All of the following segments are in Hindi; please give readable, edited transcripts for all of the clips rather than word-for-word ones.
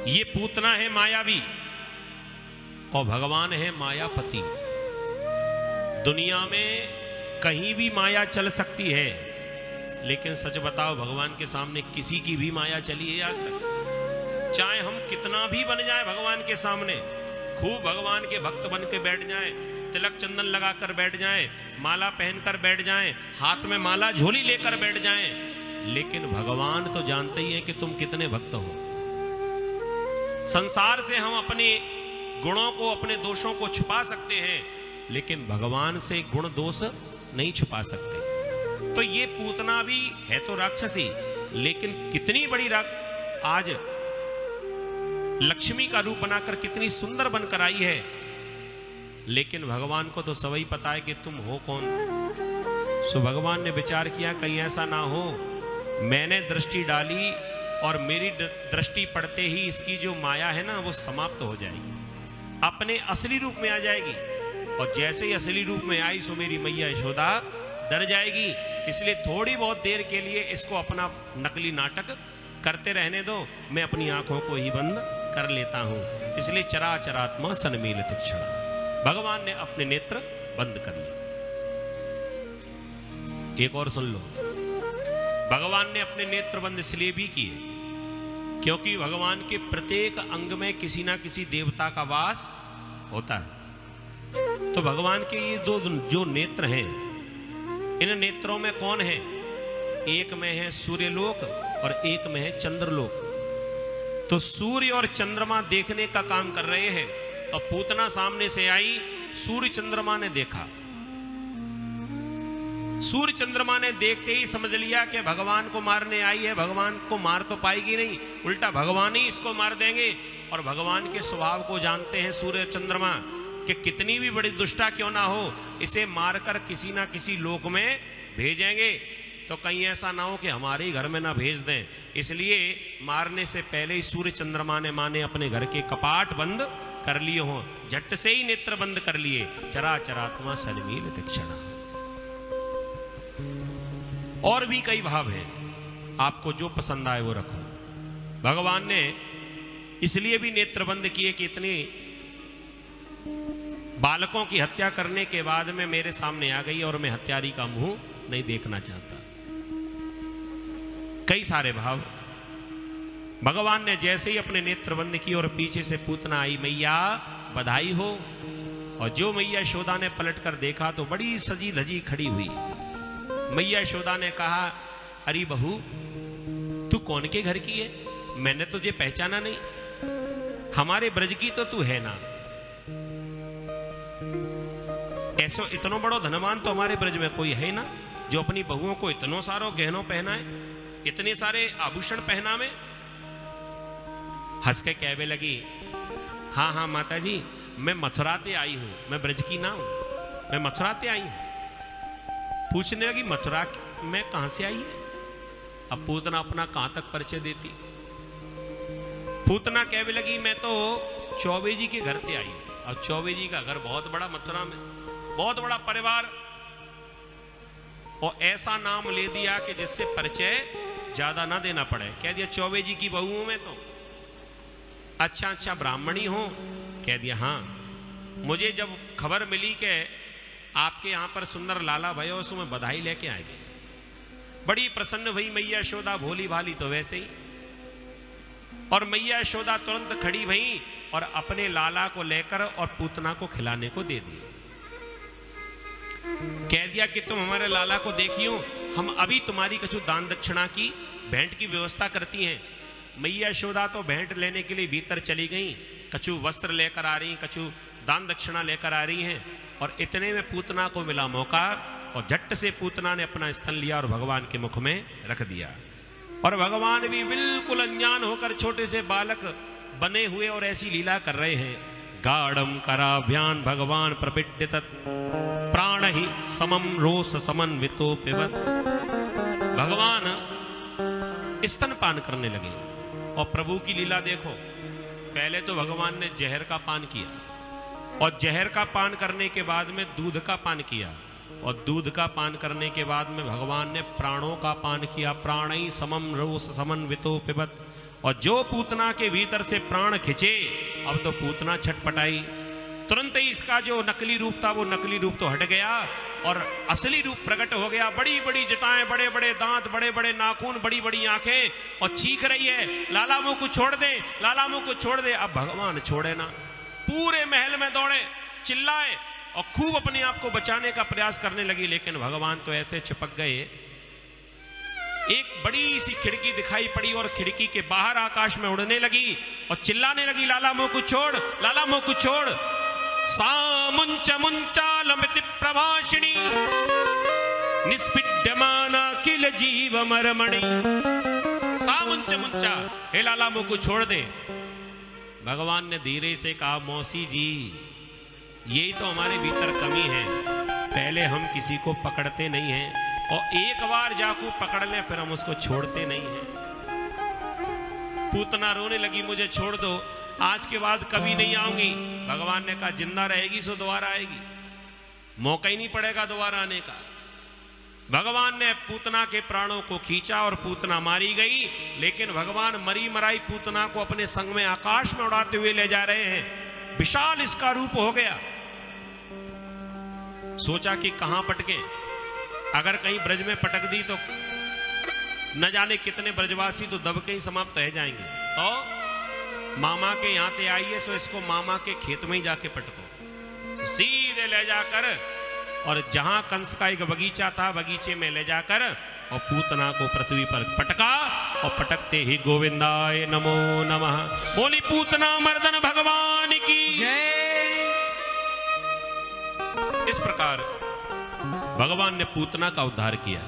ये पूतना है मायावी और भगवान है मायापति। दुनिया में कहीं भी माया चल सकती है, लेकिन सच बताओ भगवान के सामने किसी की भी माया चली है आज तक? चाहे हम कितना भी बन जाए भगवान के सामने, खूब भगवान के भक्त बन के बैठ जाएं, तिलक चंदन लगाकर बैठ जाएं, माला पहनकर बैठ जाएं, हाथ में माला झोली लेकर बैठ जाएं, लेकिन भगवान तो जानते ही हैं कि तुम कितने भक्त हो। संसार से हम अपने गुणों को, अपने दोषों को छुपा सकते हैं, लेकिन भगवान से गुण दोष नहीं छुपा सकते। तो ये पूतना भी है तो राक्षसी, लेकिन कितनी बड़ी आज लक्ष्मी का रूप बनाकर कितनी सुंदर बनकर आई है। लेकिन भगवान को तो सभी पता है कि तुम हो कौन। सो भगवान ने विचार किया कहीं ऐसा ना हो मैंने दृष्टि डाली और मेरी दृष्टि पड़ते ही इसकी जो माया है ना वो समाप्त हो जाएगी, अपने असली रूप में आ जाएगी। और जैसे ही असली रूप में आई सो मेरी मैया यशोदा डर जाएगी। इसलिए थोड़ी बहुत देर के लिए इसको अपना नकली नाटक करते रहने दो, मैं अपनी आंखों को ही बंद कर लेता हूं। इसलिए चराचरात्मा सन्मीलित क्षण, भगवान ने अपने नेत्र बंद कर लिए। एक और सुन लो, भगवान ने अपने नेत्र बंद इसलिए भी किए क्योंकि भगवान के प्रत्येक अंग में किसी ना किसी देवता का वास होता है। तो भगवान के ये दो जो नेत्र हैं, इन नेत्रों में कौन है? एक में है सूर्यलोक और एक में है चंद्रलोक। तो सूर्य और चंद्रमा देखने का काम कर रहे हैं और पूतना सामने से आई, सूर्य चंद्रमा ने देखा। सूर्य चंद्रमा ने देखते ही समझ लिया कि भगवान को मारने आई है, भगवान को मार तो पाएगी नहीं, उल्टा भगवान ही इसको मार देंगे। और भगवान के स्वभाव को जानते हैं सूर्य चंद्रमा कि कितनी भी बड़ी दुष्टा क्यों ना हो, इसे मारकर किसी ना किसी लोक में भेजेंगे। तो कहीं ऐसा ना हो कि हमारे ही घर में ना भेज दें, इसलिए मारने से पहले ही सूर्य चंद्रमा ने माने अपने घर के कपाट बंद कर लिए हों, झट से ही नेत्र बंद कर लिए। चराचरात्मा सन्मीलित क्षण। और भी कई भाव हैं, आपको जो पसंद आए वो रखो। भगवान ने इसलिए भी नेत्र बंद किए कि इतने बालकों की हत्या करने के बाद में मेरे सामने आ गई और मैं हत्यारी का मुंह नहीं देखना चाहता। कई सारे भाव। भगवान ने जैसे ही अपने नेत्र बंद किए और पीछे से पूतना आई, मैया बधाई हो। और जो मैया यशोदा ने पलट कर देखा तो बड़ी सजी धजी खड़ी हुई। मैया यशोदा ने कहा, अरे बहू तू कौन के घर की है? मैंने तुझे पहचाना नहीं, हमारे ब्रज की तो तू है ना। ऐसो इतनो बड़ो धनवान तो हमारे ब्रज में कोई है ना, जो अपनी बहुओं को इतनो सारो गहनों पहनाए, इतने सारे आभूषण पहनावे। हंस के कहने लगी, हाँ हाँ माता जी, मैं मथुरा से आई हूं, मैं ब्रज की ना हूं, मैं मथुरा से आई हूं। पूछने लगी, मथुरा में कहां से आई है? अब पूतना अपना कहां तक परिचय देती। पूतना कहने लगी, मैं तो चौबे जी के घर से आई हूं। और चौबे जी का घर बहुत बड़ा, मथुरा में बहुत बड़ा परिवार, और ऐसा नाम ले दिया कि जिससे परिचय ज्यादा ना देना पड़े। कह दिया चौबे जी की बहू में तो अच्छा ब्राह्मणी हो। कह दिया हाँ। मुझे जब खबर मिली कि आपके यहां पर सुंदर लाला भयो, उसमें बधाई लेके आए गए। बड़ी प्रसन्न हुई मैया यशोदा, भोली भाली तो वैसे ही। और मैया यशोदा तुरंत खड़ी भई और अपने लाला को लेकर और पूतना को खिलाने को दे दिया। कह दिया कि तुम हमारे लाला को देखियो, हम अभी तुम्हारी कछु दान दक्षिणा की भेंट की व्यवस्था करती हैं। मैया यशोदा तो भेंट लेने के लिए भीतर चली गई, कछु वस्त्र लेकर आ रही, कछु दान दक्षिणा लेकर आ रही हैं। और इतने में पूतना को मिला मौका और झट से पूतना ने अपना स्तन लिया और भगवान के मुख में रख दिया। और भगवान भी बिल्कुल अनजान होकर छोटे से बालक बने हुए और ऐसी लीला कर रहे हैं। गाढ़म कराभ्यान भगवान प्रपिड्य प्राण ही समम रोष समन्वितो पिबत। भगवान स्तनपान करने लगे। और प्रभु की लीला देखो, पहले तो भगवान ने जहर का पान किया और जहर का पान करने के बाद में दूध का पान किया और दूध का पान करने के बाद में भगवान ने प्राणों का पान किया। प्राणी समम रोष समन्वितो पिबत। और जो पूतना के भीतर से प्राण खिंचे, अब तो पूतना छटपटाई। तुरंत ही इसका जो नकली रूप था वो नकली रूप तो हट गया और असली रूप प्रकट हो गया। बड़ी बड़ी जटाएं, बड़े बड़े दांत, बड़े बड़े नाखून, बड़ी बड़ी आंखें, और चीख रही है, लाला मुंह को छोड़ दे, लाला मुंह को छोड़ दे। अब भगवान छोड़े ना, पूरे महल में दौड़े, चिल्लाए और खूब अपने आप को बचाने का प्रयास करने लगी, लेकिन भगवान तो ऐसे चिपक गए। एक बड़ी सी खिड़की दिखाई पड़ी और खिड़की के बाहर आकाश में उड़ने लगी और चिल्लाने लगी, लाला मुंह को छोड़, लाला मुंह को छोड़। सामुंच मुंचालमिति प्रभाषिणी निष्पिड्यमाना किल जीव मरमणि। सामुंच मुंचा, हे लाला मुंह को छोड़ दे। भगवान ने धीरे से कहा, मौसी जी यही तो हमारे भीतर कमी है, पहले हम किसी को पकड़ते नहीं हैं और एक बार जाकू पकड़ ले फिर हम उसको छोड़ते नहीं हैं। पूतना रोने लगी, मुझे छोड़ दो, आज के बाद कभी नहीं आऊंगी। भगवान ने कहा, जिंदा रहेगी सो दोबारा आएगी, मौका ही नहीं पड़ेगा दोबारा आने का। भगवान ने पूतना के प्राणों को खींचा और पूतना मारी गई, लेकिन भगवान मरी मराई पूतना को अपने संग में आकाश में उड़ाते हुए ले जा रहे हैं। विशाल इसका रूप हो गया। सोचा कि कहां पटके, अगर कहीं ब्रज में पटक दी तो न जाने कितने ब्रजवासी तो दब के ही समाप्त रह जाएंगे। तो मामा के यहां ते आइए, सो इसको मामा के खेत में ही जाके पटको। सीधे ले जाकर और जहां कंस का एक बगीचा था, बगीचे में ले जाकर और पूतना को पृथ्वी पर पटका और पटकते ही गोविंदाय नमो नमः बोली पूतना मर्दन भगवान की जय। इस प्रकार भगवान ने पूतना का उद्धार किया।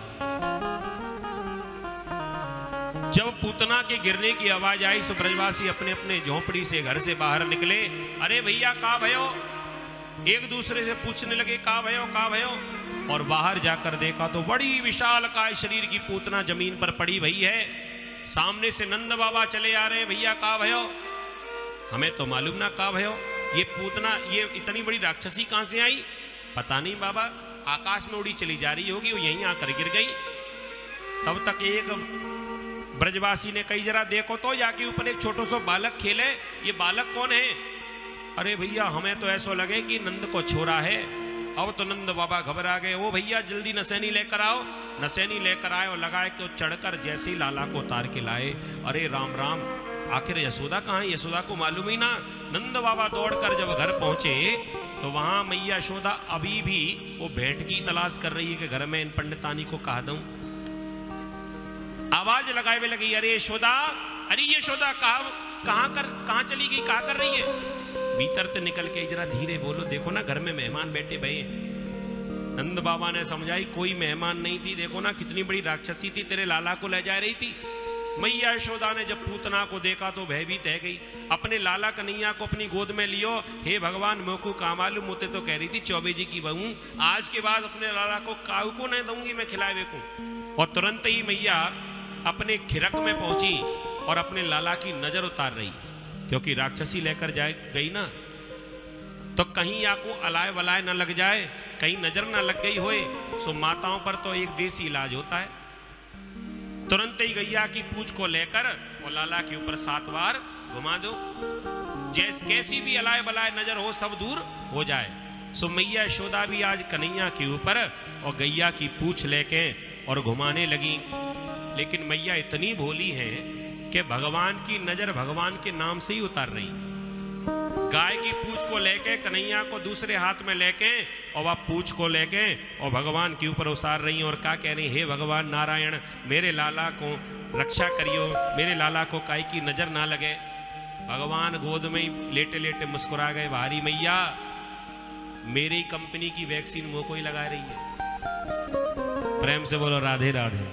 जब पूतना के गिरने की आवाज आई सो ब्रजवासी अपने अपने झोंपड़ी से घर से बाहर निकले। अरे भैया का भयो, एक दूसरे से पूछने लगे, का भयो का भयो। और बाहर जाकर देखा तो बड़ी विशाल काय शरीर की पूतना जमीन पर पड़ी भई है। सामने से नंद बाबा चले आ रहे हैं, भैया का भयो। हमें तो मालूम ना का भयो, ये पूतना ये इतनी बड़ी राक्षसी कहां से आई पता नहीं बाबा, आकाश में उड़ी चली जा रही होगी, वो यहीं आकर गिर गई। तब तक एक ब्रजवासी ने कही, जरा देखो तो जाके ऊपर एक छोटो सो बालक खेले, ये बालक कौन है। अरे भैया हमें तो ऐसा लगे कि नंद को छोड़ा है। अब तो नंद बाबा घबरा गए, ओ भैया जल्दी नसैनी लेकर आओ। नसैनी लेकर आए और लगाए कि चढ़कर जैसे ही लाला को उतार के लाए। अरे राम राम, आखिर यशोदा कहाँ है, यशोदा को मालूम ही ना। नंद बाबा दौड़कर जब घर पहुंचे तो वहां मैया यशोदा अभी भी वो भेंट की तलाश कर रही है कि घर में इन पंडितानी को कहा दूं। आवाज लगाए हुए लगी, अरे यशोदा, अरे यशोदा कहां चली गई, कहां कर रही है। भीतर से निकल के, जरा धीरे बोलो, देखो ना घर में मेहमान बैठे भये। नंद बाबा ने समझाई, कोई मेहमान नहीं थी, देखो ना कितनी बड़ी राक्षसी थी, तेरे लाला को ले जा रही थी। मैया यशोदा ने जब पूतना को देखा तो भयभीत रह गई, अपने लाला कन्हैया को अपनी गोद में लियो। हे भगवान, मोकू का मालूम होते तो कह रही थी चौबे जी की बहू, आज के बाद अपने लाला को काऊ को नहीं दूंगी मैं खिलावे को। और तुरंत ही मैया अपने खिरक में पहुंची और अपने लाला की नजर उतार रही, क्योंकि राक्षसी लेकर जाए गई ना, तो कहीं आपको अलाय वलाय न लग जाए, कहीं नजर न लग गई होए। सो माताओं पर तो एक देसी इलाज होता है। तुरंत ही गैया की पूंछ को लेकर और लाला के ऊपर 7 बार घुमा दो, जैसे कैसी भी अलाय बलाय नजर हो सब दूर हो जाए। सो मैया यशोदा भी आज कन्हैया के ऊपर और गैया की पूंछ लेके और घुमाने लगी। लेकिन मैया इतनी भोली है कि भगवान की नजर भगवान के नाम से ही उतार रही। गाय की पूंछ को लेके कन्हैया को दूसरे हाथ में लेके और वह पूंछ को लेके और भगवान के ऊपर उतार रही और क्या कह रही, हे भगवान नारायण, मेरे लाला को रक्षा करियो, मेरे लाला को काई की नजर ना लगे। भगवान गोद में ही लेटे लेटे मुस्कुरा गए, भारी मैया मेरी कंपनी की वैक्सीन मुंह को ही लगा रही है। प्रेम से बोलो राधे राधे।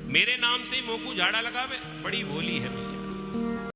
मेरे नाम से ही मुंह को झाड़ा लगावे, बड़ी भोली है।